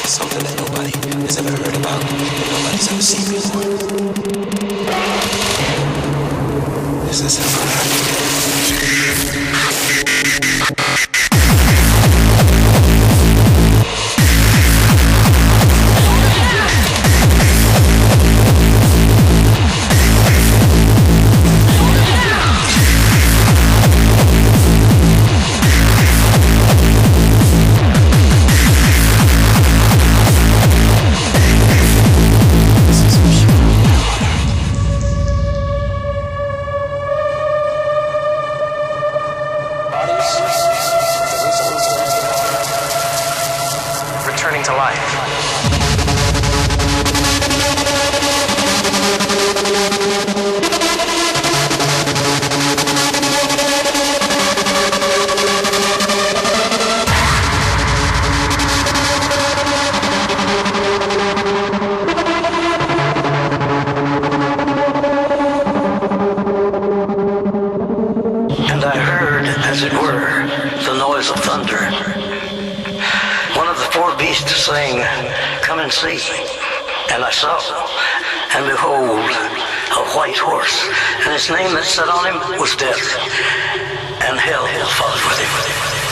Something that nobody has ever heard about, that nobody's ever seen before. This is returning to life. And I heard, as it were, the noise of thunder. One of the four beasts saying, "Come and see." And I saw, and behold, a white horse, and his name that sat on him was Death, and hell followed with him.